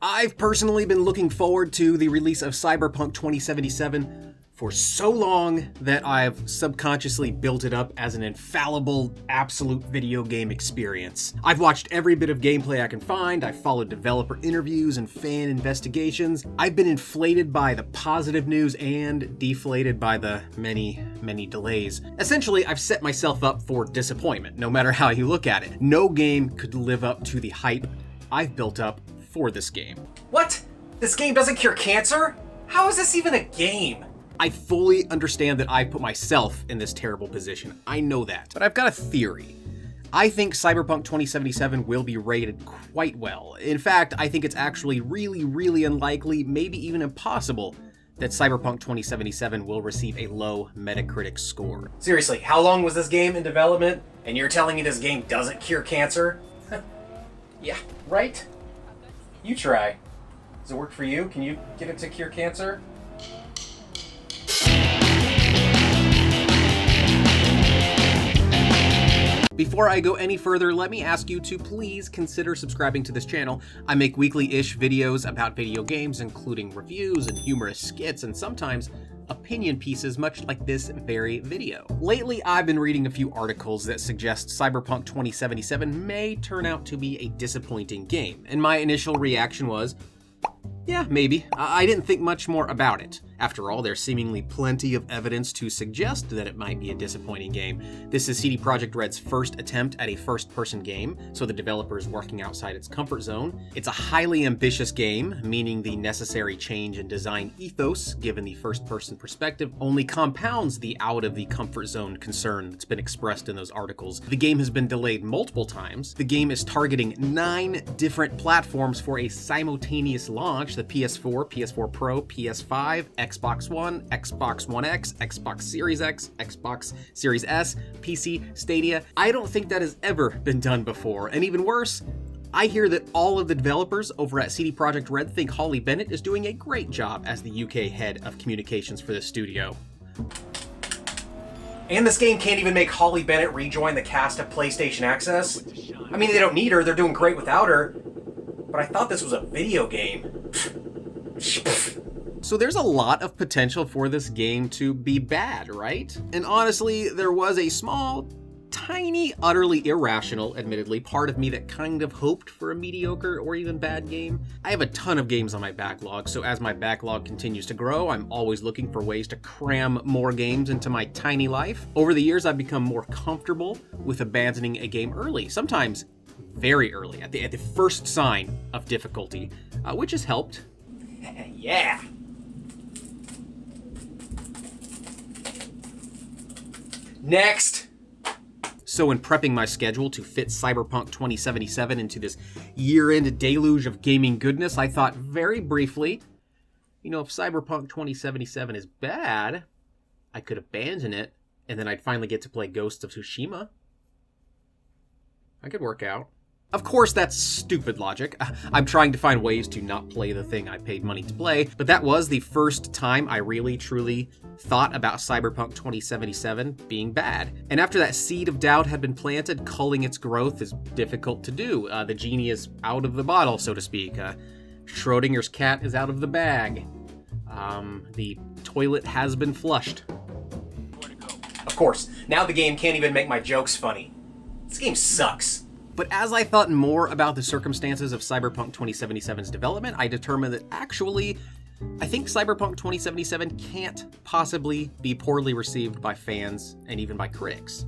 I've personally been looking forward to the release of Cyberpunk 2077 for so long that I've subconsciously built it up as an infallible, absolute video game experience. I've watched every bit of gameplay I can find, I've followed developer interviews and fan investigations, I've been inflated by the positive news and deflated by the many, many delays. Essentially, I've set myself up for disappointment, no matter how you look at it. No game could live up to the hype I've built up for this game. What? This game doesn't cure cancer? How is this even a game? I fully understand that I put myself in this terrible position. I know that. But I've got a theory. I think Cyberpunk 2077 will be rated quite well. In fact, I think it's actually really unlikely, maybe even impossible, that Cyberpunk 2077 will receive a low Metacritic score. Seriously, how long was this game in development? And you're telling me this game doesn't cure cancer? Yeah, right? You try. Does it work for you? Can you get it to cure cancer? Before I go any further, let me ask you to please consider subscribing to this channel. I make weekly-ish videos about video games, including reviews and humorous skits, and sometimes opinion pieces much like this very video. Lately, I've been reading a few articles that suggest Cyberpunk 2077 may turn out to be a disappointing game, and my initial reaction was, yeah, maybe. I didn't think much more about it. After all, there's seemingly plenty of evidence to suggest that it might be a disappointing game. This is CD Projekt Red's first attempt at a first-person game, so the developer is working outside its comfort zone. It's a highly ambitious game, meaning the necessary change in design ethos, given the first-person perspective, only compounds the out-of-the-comfort-zone concern that's been expressed in those articles. The game has been delayed multiple times. The game is targeting 9 different platforms for a simultaneous launch: the PS4, PS4 Pro, PS5, Xbox One, Xbox One X, Xbox Series X, Xbox Series S, PC, Stadia. I don't think that has ever been done before. And even worse, I hear that all of the developers over at CD Projekt Red think Holly Bennett is doing a great job as the UK head of communications for this studio. And this game can't even make Holly Bennett rejoin the cast of PlayStation Access? I mean, they don't need her, they're doing great without her. But I thought this was a video game. So there's a lot of potential for this game to be bad, right? And honestly, there was a small, tiny, utterly irrational, admittedly, part of me that kind of hoped for a mediocre or even bad game. I have a ton of games on my backlog, so as my backlog continues to grow, I'm always looking for ways to cram more games into my tiny life. Over the years, I've become more comfortable with abandoning a game early, sometimes very early, at the first sign of difficulty, which has helped. Yeah! Next! So in prepping my schedule to fit Cyberpunk 2077 into this year-end deluge of gaming goodness, I thought very briefly, you know, if Cyberpunk 2077 is bad, I could abandon it, and then I'd finally get to play Ghost of Tsushima. I could work out. Of course, that's stupid logic. I'm trying to find ways to not play the thing I paid money to play, but that was the first time I really, truly thought about Cyberpunk 2077 being bad. And after that seed of doubt had been planted, culling its growth is difficult to do. The genie is out of the bottle, so to speak. Schrodinger's cat is out of the bag. The toilet has been flushed. Of course, now the game can't even make my jokes funny. This game sucks. But as I thought more about the circumstances of Cyberpunk 2077's development, I determined that actually, I think Cyberpunk 2077 can't possibly be poorly received by fans and even by critics.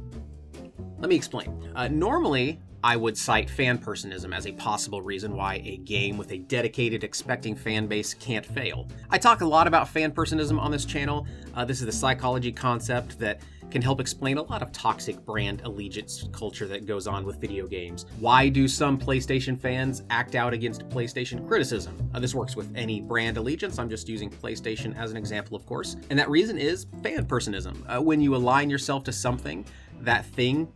Let me explain. Normally, I would cite fan-personism as a possible reason why a game with a dedicated, expecting fan base can't fail. I talk a lot about fan-personism on this channel. This is the psychology concept that can help explain a lot of toxic brand allegiance culture that goes on with video games. Why do some PlayStation fans act out against PlayStation criticism? This works with any brand allegiance. I'm just using PlayStation as an example, of course. And that reason is fan-personism. When you align yourself to something, that thing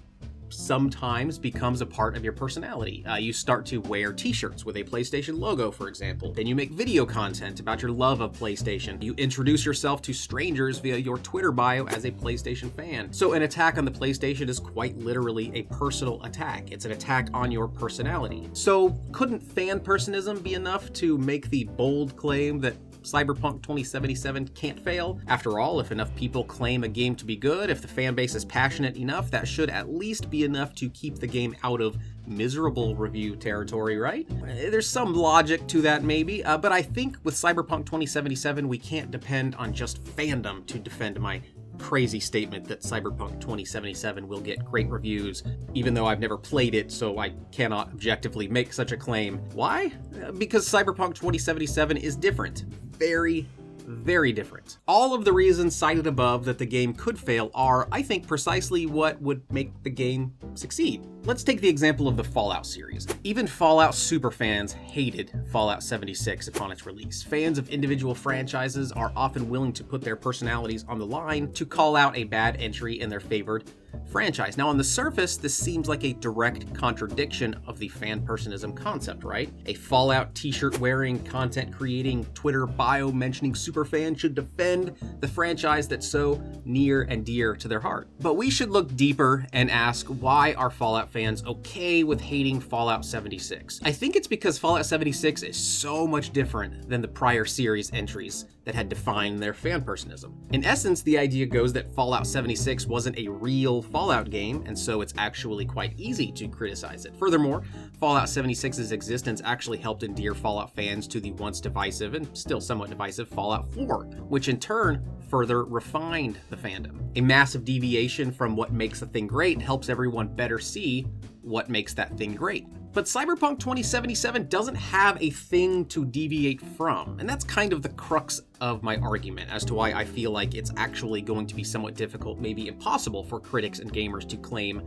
sometimes becomes a part of your personality. You start to wear t-shirts with a PlayStation logo, for example. Then you make video content about your love of PlayStation. You introduce yourself to strangers via your Twitter bio as a PlayStation fan. So an attack on the PlayStation is quite literally a personal attack. It's an attack on your personality. So couldn't fan-personism be enough to make the bold claim that Cyberpunk 2077 can't fail? After all, if enough people claim a game to be good, if the fan base is passionate enough, that should at least be enough to keep the game out of miserable review territory, right? There's some logic to that maybe, but I think with Cyberpunk 2077 we can't depend on just fandom to defend my crazy statement that Cyberpunk 2077 will get great reviews, even though I've never played it, so I cannot objectively make such a claim. Why? Because Cyberpunk 2077 is different. Very, very different. All of the reasons cited above that the game could fail are, I think, precisely what would make the game succeed. Let's take the example of the Fallout series. Even Fallout superfans hated Fallout 76 upon its release. Fans of individual franchises are often willing to put their personalities on the line to call out a bad entry in their favored franchise. Now, on the surface, this seems like a direct contradiction of the fan-personism concept, right? A Fallout t-shirt wearing, content creating, Twitter bio mentioning superfan should defend the franchise that's so near and dear to their heart. But we should look deeper and ask, why are Fallout fans okay with hating Fallout 76? I think it's because Fallout 76 is so much different than the prior series entries that had defined their fan-personism. In essence, the idea goes that Fallout 76 wasn't a real Fallout game, and so it's actually quite easy to criticize it. Furthermore, Fallout 76's existence actually helped endear Fallout fans to the once divisive and still somewhat divisive Fallout 4, which in turn further refined the fandom. A massive deviation from what makes a thing great helps everyone better see what makes that thing great. But Cyberpunk 2077 doesn't have a thing to deviate from, and that's kind of the crux of my argument as to why I feel like it's actually going to be somewhat difficult, maybe impossible, for critics and gamers to claim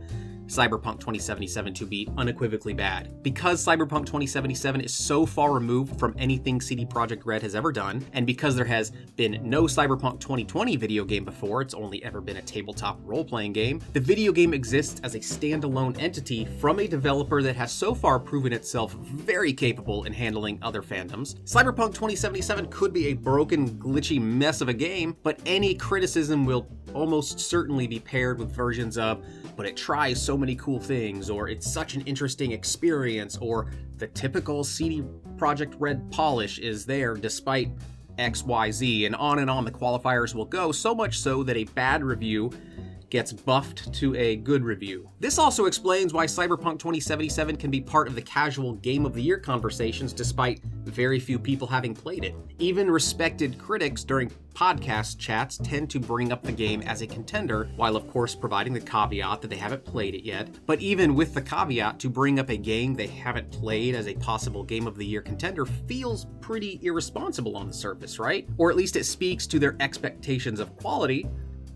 Cyberpunk 2077 to be unequivocally bad. Because Cyberpunk 2077 is so far removed from anything CD Projekt Red has ever done, and because there has been no Cyberpunk 2020 video game before, it's only ever been a tabletop role-playing game, the video game exists as a standalone entity from a developer that has so far proven itself very capable in handling other fandoms. Cyberpunk 2077 could be a broken, glitchy mess of a game, but any criticism will almost certainly be paired with versions of, but it tries so many cool things, or it's such an interesting experience, or the typical CD Projekt Red polish is there despite XYZ, and on the qualifiers will go, so much so that a bad review gets buffed to a good review. This also explains why Cyberpunk 2077 can be part of the casual Game of the Year conversations despite very few people having played it. Even respected critics during podcast chats tend to bring up the game as a contender, while of course providing the caveat that they haven't played it yet. But even with the caveat, to bring up a game they haven't played as a possible Game of the Year contender feels pretty irresponsible on the surface, right? Or at least it speaks to their expectations of quality,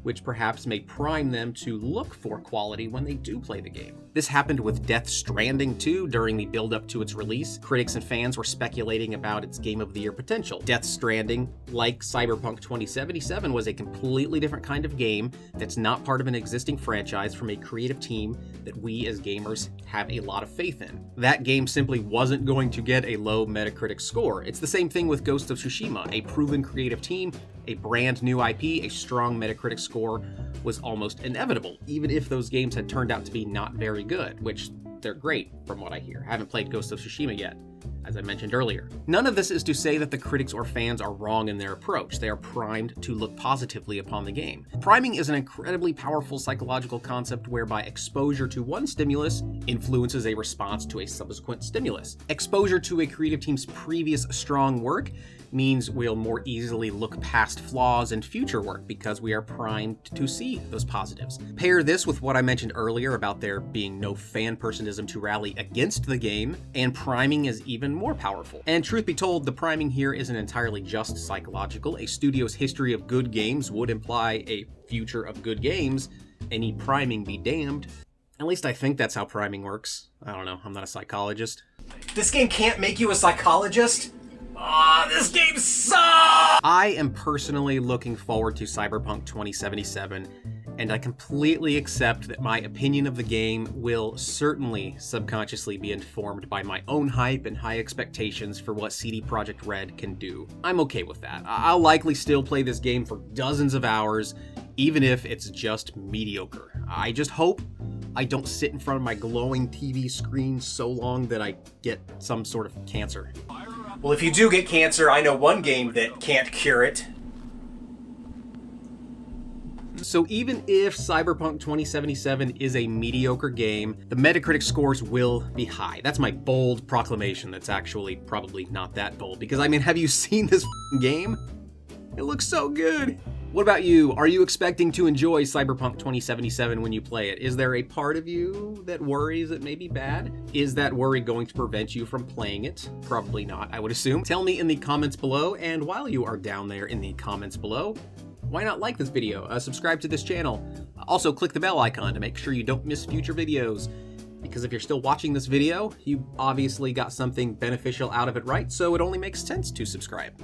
which perhaps may prime them to look for quality when they do play the game. This happened with Death Stranding 2 during the build-up to its release. Critics and fans were speculating about its Game of the Year potential. Death Stranding, like Cyberpunk 2077, was a completely different kind of game that's not part of an existing franchise from a creative team that we as gamers have a lot of faith in. That game simply wasn't going to get a low Metacritic score. It's the same thing with Ghost of Tsushima, a proven creative team, a brand new IP, a strong Metacritic score was almost inevitable, even if those games had turned out to be not very good, which they're great from what I hear. I haven't played Ghost of Tsushima yet, as I mentioned earlier. None of this is to say that the critics or fans are wrong in their approach. They are primed to look positively upon the game. Priming is an incredibly powerful psychological concept whereby exposure to one stimulus influences a response to a subsequent stimulus. Exposure to a creative team's previous strong work means we'll more easily look past flaws in future work because we are primed to see those positives. Pair this with what I mentioned earlier about there being no fan-personism to rally against the game, and priming is even more powerful. And truth be told, the priming here isn't entirely just psychological. A studio's history of good games would imply a future of good games. Any priming be damned. At least I think that's how priming works. I don't know, I'm not a psychologist. This game can't make you a psychologist? This game sucks! I am personally looking forward to Cyberpunk 2077, and I completely accept that my opinion of the game will certainly subconsciously be informed by my own hype and high expectations for what CD Projekt Red can do. I'm okay with that. I'll likely still play this game for dozens of hours, even if it's just mediocre. I just hope I don't sit in front of my glowing TV screen so long that I get some sort of cancer. Well, if you do get cancer, I know one game that can't cure it. So even if Cyberpunk 2077 is a mediocre game, the Metacritic scores will be high. That's my bold proclamation. That's actually probably not that bold, because I mean, have you seen this game? It looks so good. What about you? Are you expecting to enjoy Cyberpunk 2077 when you play it? Is there a part of you that worries it may be bad? Is that worry going to prevent you from playing it? Probably not, I would assume. Tell me in the comments below, and while you are down there in the comments below, why not like this video, subscribe to this channel, also click the bell icon to make sure you don't miss future videos, because if you're still watching this video, you obviously got something beneficial out of it, right? So it only makes sense to subscribe.